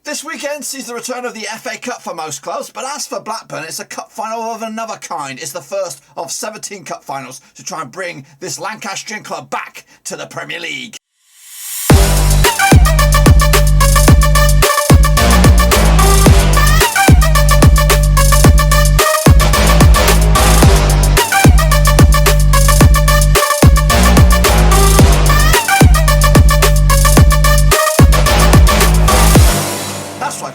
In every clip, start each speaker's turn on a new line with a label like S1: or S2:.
S1: This weekend sees the return of the FA Cup for most clubs, but as for Blackburn, it's a cup final of another kind. It's the first of 17 cup finals to try and bring this Lancastrian club back to the Premier League.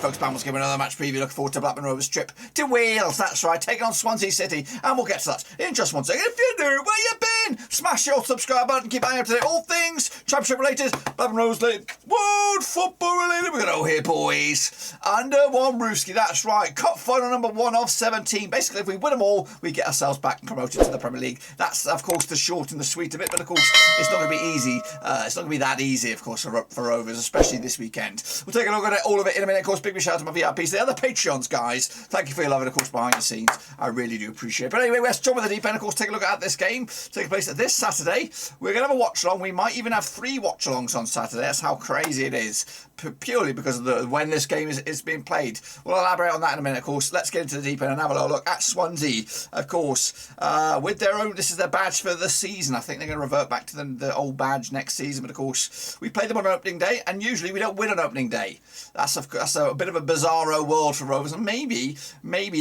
S1: Folks, Bambles giving another match preview. Looking forward to Blackburn Rovers' trip to Wales. That's right, taking on Swansea City, and we'll get to that in just one second. If you're new, where you been? Smash your subscribe button, keep hanging up to date. All things Championship related, Blackburn Rovers related, world football related. We're going to go here, boys. Under one roofski, that's right. Cup final number 1 of 17. Basically, if we win them all, we get ourselves back promoted to the Premier League. That's, of course, the short and the sweet of it, but of course, it's not going to be easy. It's not going to be that easy, of course, for Rovers, especially this weekend. We'll take a look at all of it in a minute. Of course, big shout out to my VIPs, the other Patreons, guys. Thank you for your love and, of course, behind the scenes. I really do appreciate it. But anyway, let's jump with the deep end. Of course, take a look at this game. Taking place this Saturday. We're going to have a watch-along. We might even have 3 watch-alongs on Saturday. That's how crazy it is. Purely because of when this game is being played. We'll elaborate on that in a minute, of course. Let's get into the deep end and have a little look at Swansea, of course, with their own. This is their badge for the season. I think they're going to revert back to the old badge next season, but of course we play them on opening day, and usually we don't win on opening day. That's a bit of a bizarro world for Rovers, and maybe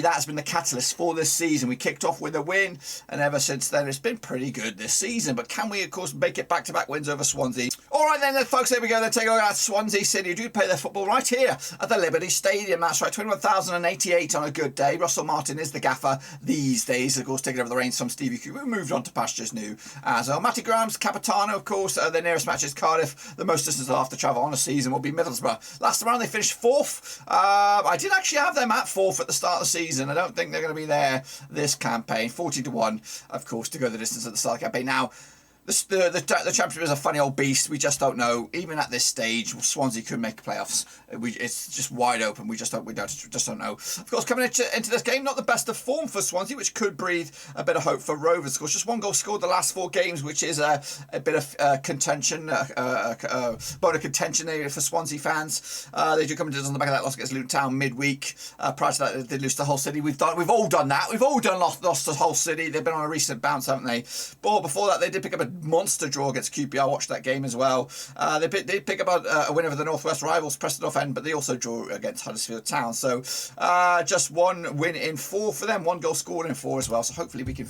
S1: that's been the catalyst for this season. We kicked off with a win, and ever since then it's been pretty good this season. But can we, of course, make it back-to-back wins over Swansea? All right then, folks, there we go. Then take a look at Swansea City. Do play their football right here at the Liberty Stadium. That's right, 21,088 on a good day. Russell Martin is the gaffer these days, of course, taking over the reins from Stevie Cooper, who moved on to pastures new as well. Matty Graham's Capitano, of course. Their nearest match is Cardiff. The most distance they'll have to travel on a season will be Middlesbrough. Last round they finished 4th. I did actually have them at 4th at the start of the season. I don't think they're going to be there this campaign. 40-1, of course, to go the distance at the start of the campaign. Now, the Championship is a funny old beast. We just don't know. Even at this stage, Swansea could make playoffs. It's just wide open. We just don't know. Of course, coming into this game, not the best of form for Swansea, which could breathe a bit of hope for Rovers. Of course, just 1 goal scored the last 4 games, which is a bit of contention, bone of contention area for Swansea fans. They do come into on the back of that loss against Luton Town midweek. Prior to that, they did lose to Hull City. We've all done that. We've all lost to Hull City. They've been on a recent bounce, haven't they? But before that, they did pick up a monster draw against QPR. I watched that game as well. They pick up a win over the Northwest rivals, Preston North End, but they also draw against Huddersfield Town. So just 1 win in 4 for them, 1 goal scored in 4 as well. So hopefully we can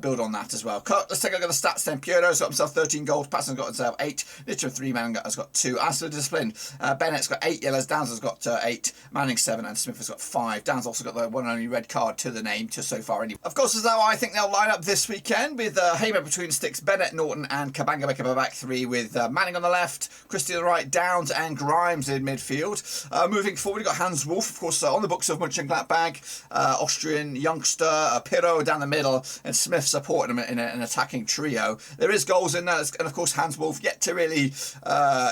S1: build on that as well. Let's take a look at the stats then. Piero's got himself 13 goals. Patson's got himself 8. Litcher 3-man has got 2. As for discipline, Bennett's got 8 yellows. Downs has got 8. Manning 7, and Smith has got 5. Downs also got the one and only red card to the name so far anyway. Of course, this is how I think they'll line up this weekend with Hamer between sticks, Bennett, Norton and Kabanga make up a back 3 with Manning on the left, Christie on the right, Downs and Grimes in midfield. Moving forward, we've got Hans Wolf, of course, on the books of Mönchengladbach, Austrian youngster, Pirro down the middle, and Smith supporting him in an attacking trio. There is goals in that, and of course Hans Wolf yet to really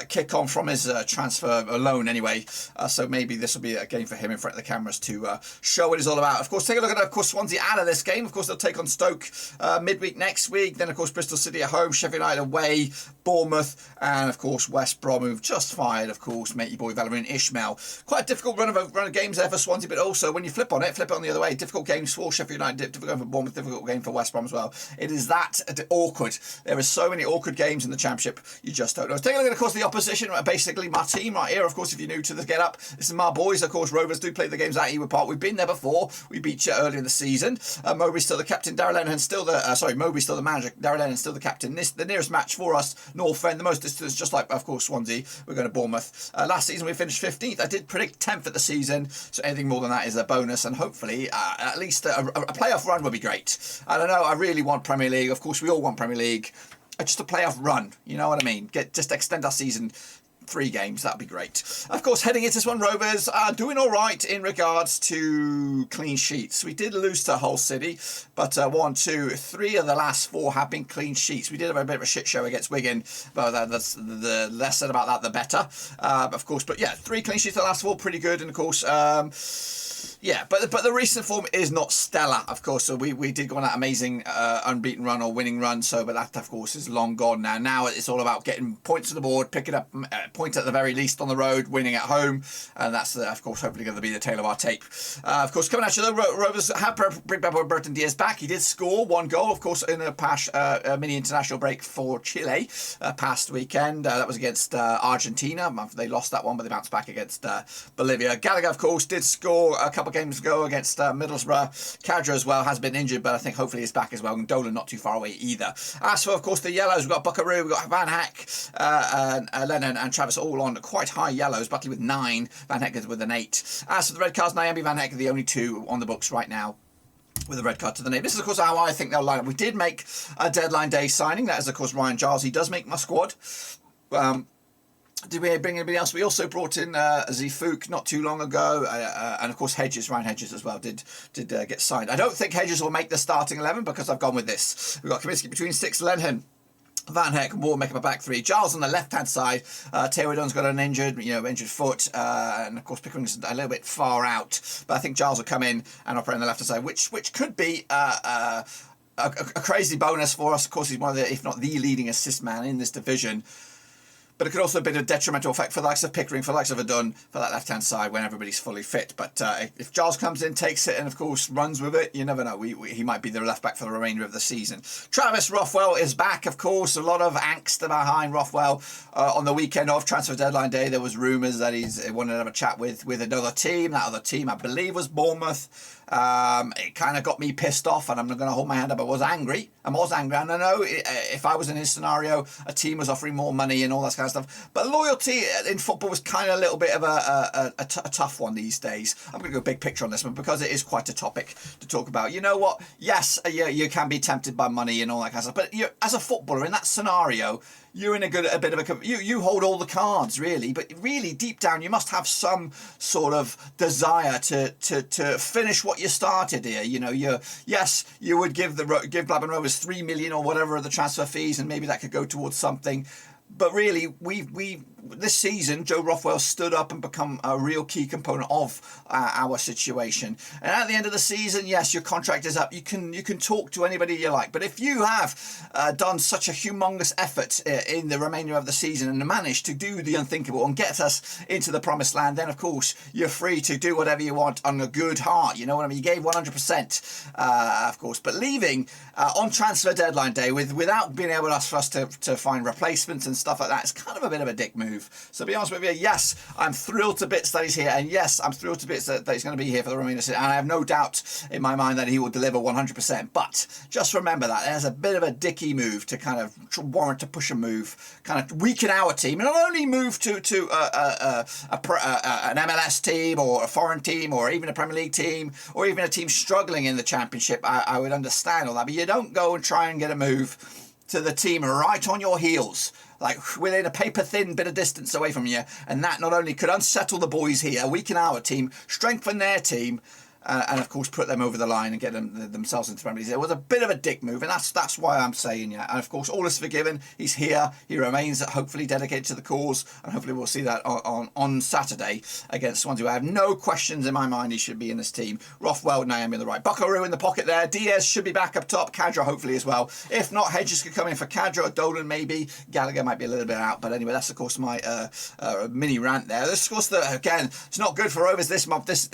S1: kick on from his transfer alone anyway. So maybe this will be a game for him in front of the cameras to show what he's all about. Of course, take a look at Swansea out of this game. Of course, they'll take on Stoke midweek next week. Then, of course, Bristol City at home, Sheffield United away, Bournemouth, and of course West Brom, who've just fired, of course, matey boy Valérien Ismaël. Quite a difficult run of games there for Swansea, but also when you flip it on the other way. Difficult games for Sheffield United, difficult game for Bournemouth, difficult game for West Brom as well. It is that awkward. There are so many awkward games in the Championship, you just don't know. Take a look at, of course, the opposition, basically my team right here. Of course, if you're new to the Get Up, this is my boys. Of course, Rovers do play the games at Ewood Park. We've been there before. We beat you earlier in the season. Mowbray's still the captain. Darragh Lenihan's still the Mowbray's still the manager. Darragh Lenihan's still the captain. The nearest match for us, North End, the most distance, just like, of course, Swansea. We're going to Bournemouth. Last season, we finished 15th. I did predict 10th at the season, so anything more than that is a bonus, and hopefully, at least a playoff run would be great. I don't know, I really want Premier League. Of course, we all want Premier League. Just a playoff run, you know what I mean? Just extend our season 3 games, that'd be great. Of course, heading into this one, Rovers are doing all right in regards to clean sheets. We did lose to Hull City, but 1, 2, 3 of the last 4 have been clean sheets. We did have a bit of a shit show against Wigan, but that's the less said about that, the better. Of course, but yeah, 3 clean sheets the last 4, pretty good. And of course, Yeah, but the recent form is not stellar, of course. So we did go on that amazing unbeaten run or winning run. So, but that of course is long gone now. Now it's all about getting points on the board, picking up points at the very least on the road, winning at home, and that's of course hopefully going to be the tail of our tape. Of course, coming at you, the Rovers have bring Bertrand Diaz back. He did score one goal, of course, in a mini international break for Chile past weekend. That was against Argentina. They lost that one, but they bounced back against Bolivia. Gallagher, of course, did score a couple games ago against Middlesbrough. Cadra as well has been injured, but I think hopefully he's back as well. And Dolan not too far away either. As for, of course, the yellows, we've got Buckaroo, we've got Van Heck, Lennon and Travis all on quite high yellows. Buckley with 9, Van Heck with an 8. As for the red cards, Naomi, Van Heck are the only 2 on the books right now with a red card to the name. This is, of course, how I think they'll line up. We did make a deadline day signing. That is, of course, Ryan Giles. He does make my squad. Did we bring anybody else? We also brought in Zifouk not too long ago, and of course Ryan Hedges as well did get signed. I don't think Hedges will make the starting 11 because I've gone with this. We've got Kaminsky between 6, Lenhen, Van Heck, Moore make up a back 3. Giles on the left-hand side. Taylor Dunn's got an injured foot, and of course Pickering's a little bit far out. But I think Giles will come in and operate on the left-hand side, which could be a crazy bonus for us. Of course, he's one of the, if not the leading assist man in this division. But it could also have been a detrimental effect for the likes of Pickering, for the likes of Adun, for that left-hand side when everybody's fully fit. But if Giles comes in, takes it, and of course runs with it, you never know. He might be the left-back for the remainder of the season. Travis Rothwell is back, of course. A lot of angst behind Rothwell on the weekend of transfer deadline day. There was rumours that he wanted to have a chat with another team. That other team, I believe, was Bournemouth. It kind of got me pissed off, and I'm not going to hold my hand up. I was angry, and I know if I was in his scenario, a team was offering more money and all that kind of stuff. But loyalty in football was kind of a little bit of a tough one these days. I'm going to go big picture on this one because it is quite a topic to talk about. You know what? Yes, you can be tempted by money and all that kind of stuff, but as a footballer in that scenario, you're in a bit of a you hold all the cards really, but really deep down you must have some sort of desire to finish what you started here. You would give Blackburn Rovers 3 million or whatever of the transfer fees, and maybe that could go towards something. But really, we this season, Joe Rothwell stood up and become a real key component of our situation. And at the end of the season, yes, your contract is up. You can talk to anybody you like. But if you have done such a humongous effort in the remainder of the season and managed to do the unthinkable and get us into the promised land, then of course you're free to do whatever you want on a good heart. You know what I mean? You gave 100%, of course. But leaving on transfer deadline day without being able for us to find replacements and stuff like that, it's kind of a bit of a dick move. So to be honest with you, yes, I'm thrilled to bits that he's here, and yes, I'm thrilled to bits that he's going to be here for the remainder of the season, and I have no doubt in my mind that he will deliver 100%. But just remember that there's a bit of a dicky move to kind of warrant to push a move, kind of weaken our team, and not only move to an MLS team or a foreign team or even a Premier League team or even a team struggling in the Championship. I would understand all that, but you don't go and try and get a move to the team right on your heels, like within a paper-thin bit of distance away from you, and that not only could unsettle the boys here, weaken our team, strengthen their team, and of course put them over the line and get themselves into the Premier League. It was a bit of a dick move, and that's why I'm saying, yeah. And of course, all is forgiven. He's here. He remains hopefully dedicated to the cause, and hopefully we'll see that on Saturday against Swansea. I have no questions in my mind he should be in this team. Rothwell, Naomi on the right. Buckaroo in the pocket there. Diaz should be back up top. Cadra hopefully as well. If not, Hedges could come in for Cadra. Dolan maybe. Gallagher might be a little bit out. But anyway, that's of course my mini rant there. This, of course, again, it's not good for Rovers this month. This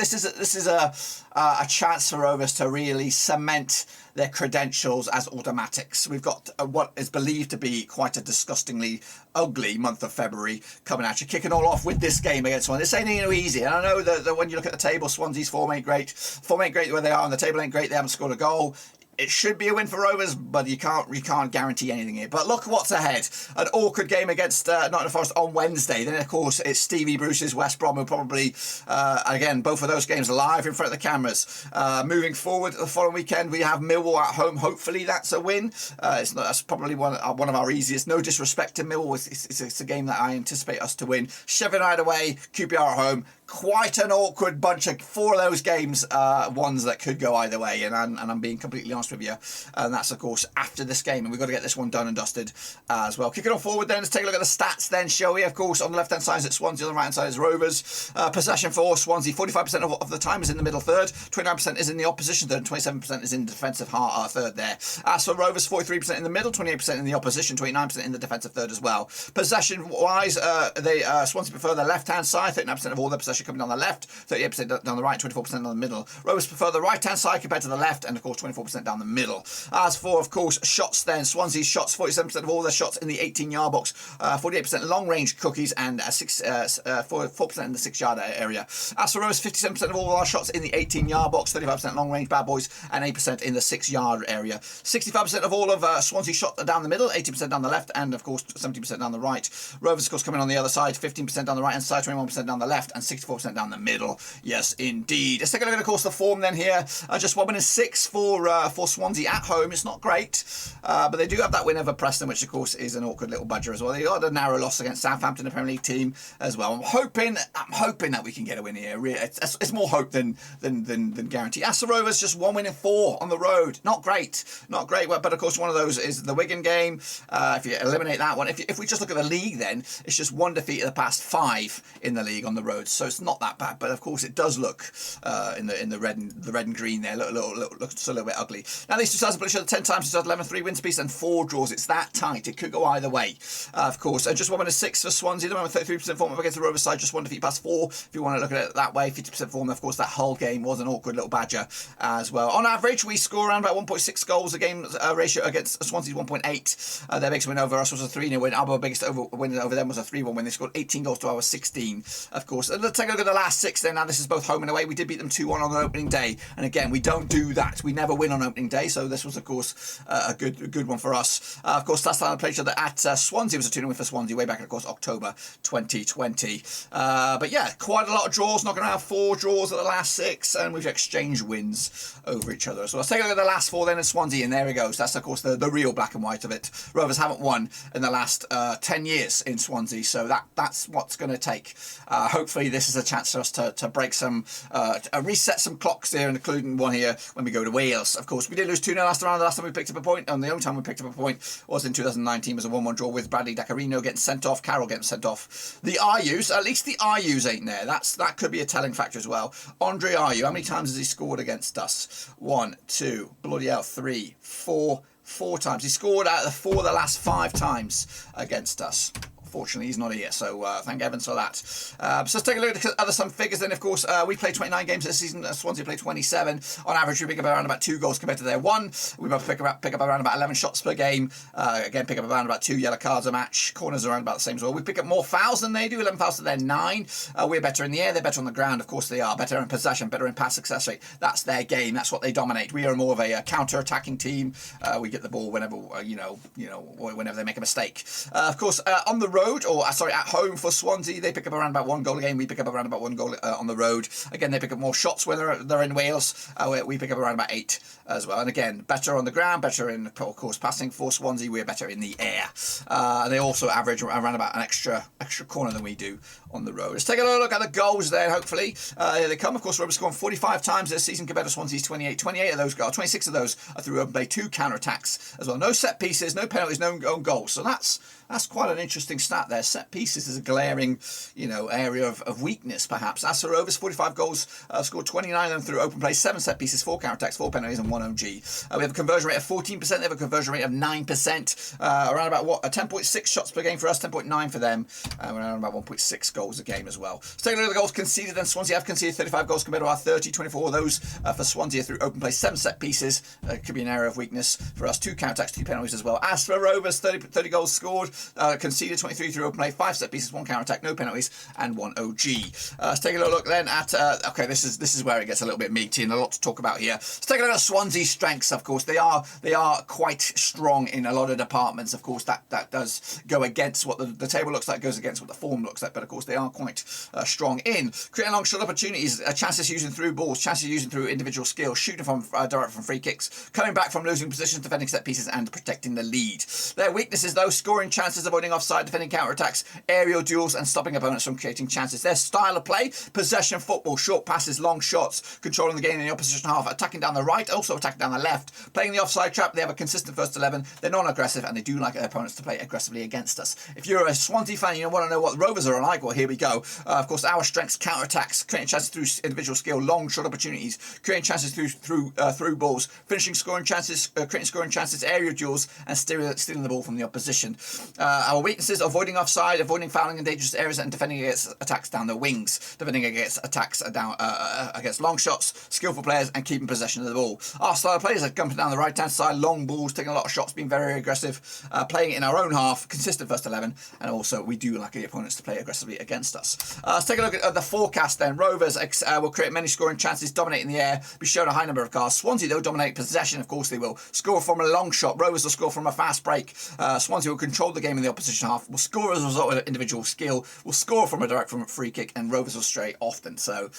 S1: is a chance for Rovers to really cement their credentials as automatics. We've got what is believed to be quite a disgustingly ugly month of February coming at you, kicking all off with this game against Swansea. This ain't easy, and I know that when you look at the table, Swansea's form ain't great where they are, and the table ain't great. They haven't scored a goal. It should be a win for Rovers, but you can't guarantee anything here. But look what's ahead. An awkward game against Nottingham Forest on Wednesday. Then, of course, it's Stevie Bruce's West Brom, who probably, again, both of those games live in front of the cameras. Moving forward, the following weekend, we have Millwall at home. Hopefully, that's a win. That's probably one of our easiest. No disrespect to Millwall. It's a game that I anticipate us to win. Sheffield United away, QPR at home. quite an awkward bunch of 4 of those games, ones that could go either way, and I'm being completely honest with you. And that's, of course, after this game, and we've got to get this one done and dusted as well. Kicking on forward then, let's take a look at the stats then, shall we? Of course, on the left-hand side is Swansea, on the right-hand side is Rovers. Possession for Swansea, 45% of the time is in the middle third, 29% is in the opposition third, and 27% is in the defensive third there. As for Rovers, 43% in the middle, 28% in the opposition, 29% in the defensive third as well. Possession-wise, Swansea prefer the left-hand side, 39% of all their possession coming down the left, 38% down the right, 24% down the middle. Rovers prefer the right-hand side compared to the left, and of course 24% down the middle. As for, of course, shots then, Swansea's shots, 47% of all their shots in the 18-yard box, 48% long-range cookies, and 4% in the 6-yard area. As for Rovers, 57% of all our shots in the 18-yard box, 35% long-range bad boys, and 8% in the 6-yard area. 65% of all of Swansea's shots are down the middle, 80% down the left, and of course 70% down the right. Rovers, of course, coming on the other side, 15% down the right-hand side, 21% down the left, and 64% down the middle. Yes, indeed. Let's take a look at, of course, the form then here. Just 1 win and 6 for Swansea at home. It's not great, but they do have that win over Preston, which, of course, is an awkward little budger as well. They got a narrow loss against Southampton, the Premier League team, as well. I'm hoping that we can get a win here. It's more hope than guarantee. As for Rovers, just 1 win and 4 on the road. Not great. But of course, one of those is the Wigan game. If you eliminate that one, if we just look at the league, then it's just 1 defeat of the past 5 in the league on the road. So it's not that bad. But of course, it does look in the red and green there. Looks a little bit ugly. Now these two sides have played each other 10 times. It's 11 3 wins apiece and 4 draws. It's that tight. It could go either way. Of course, and just 1 win and 6 for Swansea. The moment 33% form up against the Rovers side. Just 1 defeat past 4. If you want to look at it that way, 50% form. Of course, that whole game was an awkward little badger as well. On average, we score around about 1.6 goals a game ratio against Swansea's 1.8. Their biggest win over us was a 3-0 win. Our biggest win over them was a 3-1 win. They scored 18 goals to our 16, of course. And let's take a look at the last 6 then. Now, this is both home and away. We did beat them 2-1 on opening day. And again, we don't do that. We never win on opening day. So this was, of course, a good one for us. Of course, last time I played each other at Swansea was a 2-0 win for Swansea way back in, of course, October 2020. But yeah, quite a lot of draws, knocking around 4 draws at the last 6, and we've exchanged wins over each other. So let's take a look at the last 4 then in Swansea, and there it goes. That's, of course, the real black and white of it. Rovers haven't won in the last 10 years in Swansea, so that's what's going to take. Hopefully this is a chance for us to break some, reset some clocks here, including one here when we go to Wales. Of course, we did lose 2-0 last round. The last time we picked up a point, and the only time we picked up a point was in 2019, was a 1-1 draw with Bradley Dacarino getting sent off, Carroll getting sent off. The Ayus, at least the Ayus ain't there. That could be a telling factor as well. Andre Ayew, how many times has he scored against us? 1, 2, bloody hell, 3, 4 times. He scored out of the 4 of the last 5 times against us. Fortunately, he's not here, so thank heavens for that. So let's take a look at some figures then. Of course, we played 29 games this season. Swansea played 27. On average, we pick up around about 2 goals compared to their 1. We both pick up around about 11 shots per game. Again, pick up around about 2 yellow cards a match. Corners are around about the same as well. We pick up more fouls than they do, 11 fouls to their 9. We're better in the air. They're better on the ground. Of course, they are. Better in possession, better in pass success rate. That's their game. That's what they dominate. We are more of a counter-attacking team. We get the ball whenever, whenever they make a mistake. Of course, on the road, at home for Swansea, they pick up around about 1 goal a game. We pick up around about 1 goal on the road. Again, they pick up more shots when they're in Wales. We pick up around about 8 as well. And again, better on the ground, better in, of course, passing for Swansea. We're better in the air. They also average around about an extra corner than we do on the road. Let's take a look at the goals there, hopefully. Here they come. Of course, Rovers scored 45 times this season compared to Swansea's 28. 28 of those goals, 26 of those are through open play, 2 counter-attacks as well. No set pieces, no penalties, no own goals. So that's quite an interesting stat there. Set pieces is a glaring, area of weakness, perhaps. As for Rovers, 45 goals, scored 29 of them through open play, 7 set pieces, 4 counter-attacks, 4 penalties, and 1 OG. We have a conversion rate of 14%. They have a conversion rate of 9%. Around about 10.6 shots per game for us, 10.9 for them. Around about 1.6 goals a game as well. Let's take a look at the goals conceded. Then Swansea have conceded 35 goals compared to our 30. 24 of those for Swansea through open play, 7 set pieces. Could be an area of weakness for us. 2 counter-attacks, 2 penalties as well. As for Rovers, 30 goals scored, conceded 23 through open play, 5 set pieces, 1 counter-attack, no penalties, and 1 OG. Let's take a look then at okay, this is where it gets a little bit meaty and a lot to talk about here. Let's take a look at Swansea's strengths. Of course, they are quite strong in a lot of departments. Of course, that does go against what the table looks like, goes against what the form looks like. But of course, they are quite strong in. Creating long shot opportunities, chances using through balls, chances using through individual skills, shooting from direct from free kicks, coming back from losing positions, defending set pieces, and protecting the lead. Their weaknesses, though, scoring chances, avoiding offside, defending counter-attacks, aerial duels, and stopping opponents from creating chances. Their style of play, possession football, short passes, long shots, controlling the game in the opposition half, attacking down the right, also attacking down the left, playing the offside trap. They have a consistent first 11. They're non-aggressive, and they do like their opponents to play aggressively against us. If you're a Swansea fan, you want to know what the Rovers are like, well, here we go. Of course, our strengths, counter-attacks, creating chances through individual skill, long shot opportunities, creating chances through balls, finishing scoring chances, creating scoring chances, aerial duels, and stealing the ball from the opposition. Our weaknesses, avoiding offside, avoiding fouling in dangerous areas, and defending against attacks down the wings, defending against attacks down against long shots, skillful players, and keeping possession of the ball. Our style of players are jumping down the right-hand side, long balls, taking a lot of shots, being very aggressive, playing in our own half, consistent first 11, and also we do like the opponents to play aggressively against us. Let's take a look at the forecast then. Rovers will create many scoring chances, dominate in the air, be shown a high number of goals. Swansea, they'll dominate possession, of course they will. Score from a long shot. Rovers will score from a fast break. Swansea will control the game in the opposition half, will score as a result of individual skill, will score from a direct from a free kick, and Rovers will stray often. So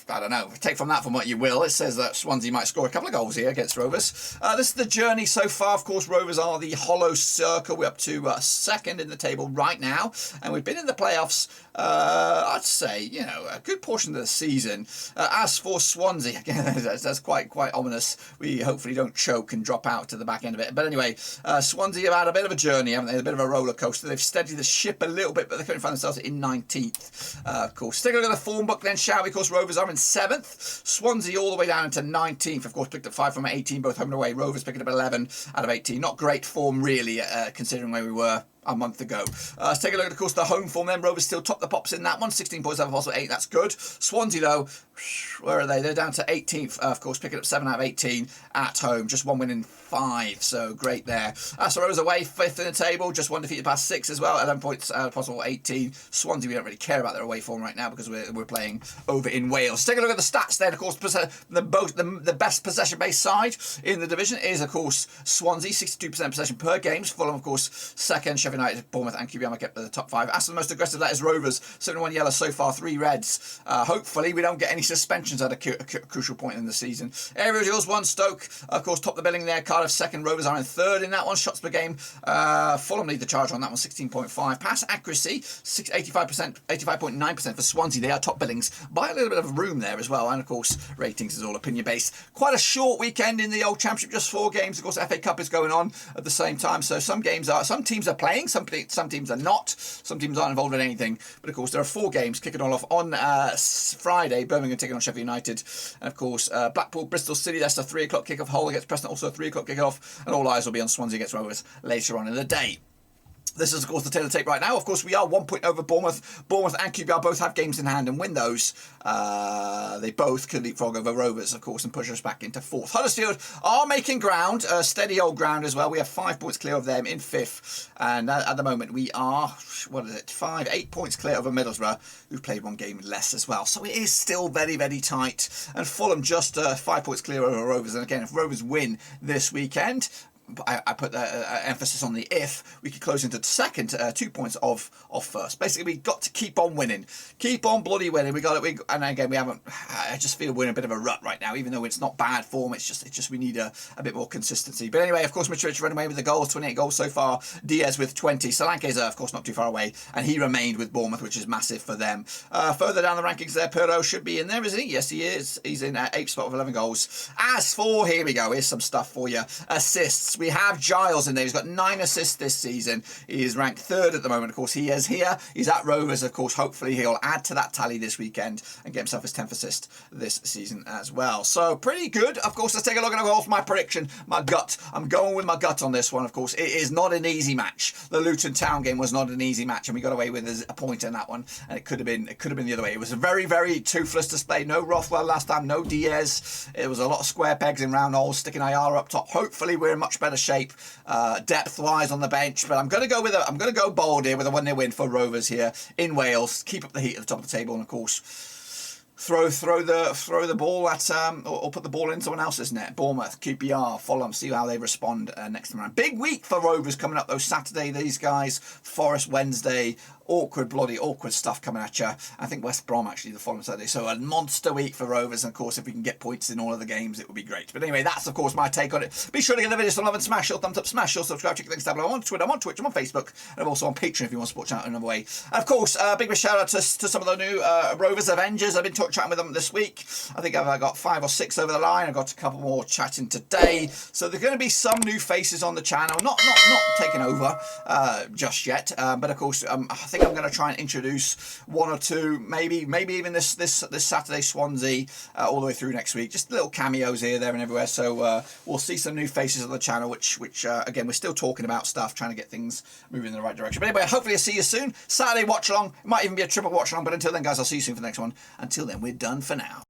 S1: I don't know, take from that from what you will. It says that Swansea might score a couple of goals here against Rovers. This is the journey so far. Of course, Rovers are the hollow circle. We're up to second in the table right now, and we've been in the playoffs, I'd say, you know, a good portion of the season. As for Swansea, again, that's quite ominous. We hopefully don't choke and drop out to the back end of it. But anyway, Swansea have had a bit of a journey, haven't they? A bit of a roller coaster. They've steadied the ship a little bit, but they couldn't find themselves in 19th. Of course, take a look at the form book then, shall we? Of course, Rovers are in 7th. Swansea all the way down into 19th. Of course, picked up 5 from 18, both home and away. Rovers picking up 11 out of 18. Not great form, really, considering where we were a month ago. Let's take a look at, of course, the home form then. Rovers still top the pops in that one. 16 points out of possible 8. That's good. Swansea, though, where are they? They're down to 18th, of course, picking up 7 out of 18 at home. Just 1 win in 5, so great there. So Rovers away, 5th in the table. Just 1 defeated past 6 as well. 11 points out of possible 18. Swansea, we don't really care about their away form right now because we're playing over in Wales. Take a look at the stats then. Of course, the best possession-based side in the division is, of course, Swansea. 62% possession per game. Fulham, of course, second. Sheffield United, Bournemouth, and QPR get the top 5. As for the most aggressive, that is Rovers. 71 yellow so far, 3 reds. Hopefully, we don't get any suspensions at a crucial point in the season. Aerial duels, 1 Stoke, of course, top the billing there. Cardiff second. Rovers are in 3rd in that one. Shots per game. Fulham lead the charge on that one, 16.5. Pass accuracy, 85.9% for Swansea. They are top billings by a little bit of room there as well. And of course, ratings is all opinion based. Quite a short weekend in the old Championship, just 4 games. Of course, FA Cup is going on at the same time. So some teams are playing, some teams are not. Some teams aren't involved in anything. But of course, there are 4 games kicking all off on Friday. Birmingham taking on Sheffield United. And of course, Blackpool, Bristol City, that's a 3 o'clock kick-off. Hull against Preston, also a 3 o'clock kick-off. And all eyes will be on Swansea against Rovers later on in the day. This is, of course, the tail of the tape right now. Of course, we are 1 point over Bournemouth. Bournemouth and QPR both have games in hand and win those. They both could leapfrog over Rovers, of course, and push us back into 4th. Huddersfield are making ground, steady old ground as well. We have 5 points clear of them in 5th. And at the moment, we are, 8 points clear over Middlesbrough, who've played 1 game less as well. So it is still very, very tight. And Fulham just 5 points clear over Rovers. And again, if Rovers win this weekend, I put emphasis on the if we could close into 2nd, 2 points off 1st. Basically, we've got to keep on winning, keep on bloody winning. And again, we haven't. I just feel we're in a bit of a rut right now, even though it's not bad form. It's just we need a bit more consistency. But anyway, of course, Mitrovic ran away with the goals, 28 goals so far. Diaz with 20. Solanke's of course not too far away, and he remained with Bournemouth, which is massive for them. Further down the rankings, there, Pirlo should be in there, isn't he? Yes, he is. He's in 8th spot with 11 goals. As for, here we go. Here's some stuff for you. Assists. We have Giles in there. He's got 9 assists this season. He is ranked 3rd at the moment. Of course, he is here. He's at Rovers. Of course, hopefully he'll add to that tally this weekend and get himself his 10th assist this season as well. So pretty good. Of course, let's take a look at my prediction. My gut. I'm going with my gut on this one. Of course, it is not an easy match. The Luton Town game was not an easy match, and we got away with a point in that one. And it could have been the other way. It was a very, very toothless display. No Rothwell last time. No Diaz. It was a lot of square pegs in round holes. Sticking IR up top. Hopefully, we're in much better shape depth-wise on the bench, but I'm going to go bold here with a 1-0 win for Rovers here in Wales. Keep up the heat at the top of the table, and of course, throw the ball at or put the ball in someone else's net. Bournemouth, QPR, Fulham. See how they respond next time around. Big week for Rovers coming up though. Saturday, these guys. Forest Wednesday. bloody awkward stuff coming at you. I think West Brom actually the following Saturday. So a monster week for Rovers. And of course, if we can get points in all of the games, it would be great. But anyway, that's of course my take on it. Be sure to give the video some love and smash your thumbs up, smash your subscribe, check the links down below. I'm on Twitter, I'm on Twitch, I'm on Facebook, and I'm also on Patreon if you want to support channel in another way. And of course, big shout out to some of the new Rovers Avengers. I've been chatting with them this week. I think I've got 5 or 6 over the line. I've got a couple more chatting today. So there's going to be some new faces on the channel. Not taking over just yet. But of course, I think I'm going to try and introduce 1 or 2, maybe even this Saturday Swansea all the way through next week. Just little cameos here, there, and everywhere. So we'll see some new faces on the channel, which again, we're still talking about stuff, trying to get things moving in the right direction. But anyway, hopefully I'll see you soon. Saturday watch along. It might even be a triple watch along. But until then, guys, I'll see you soon for the next one. Until then, we're done for now.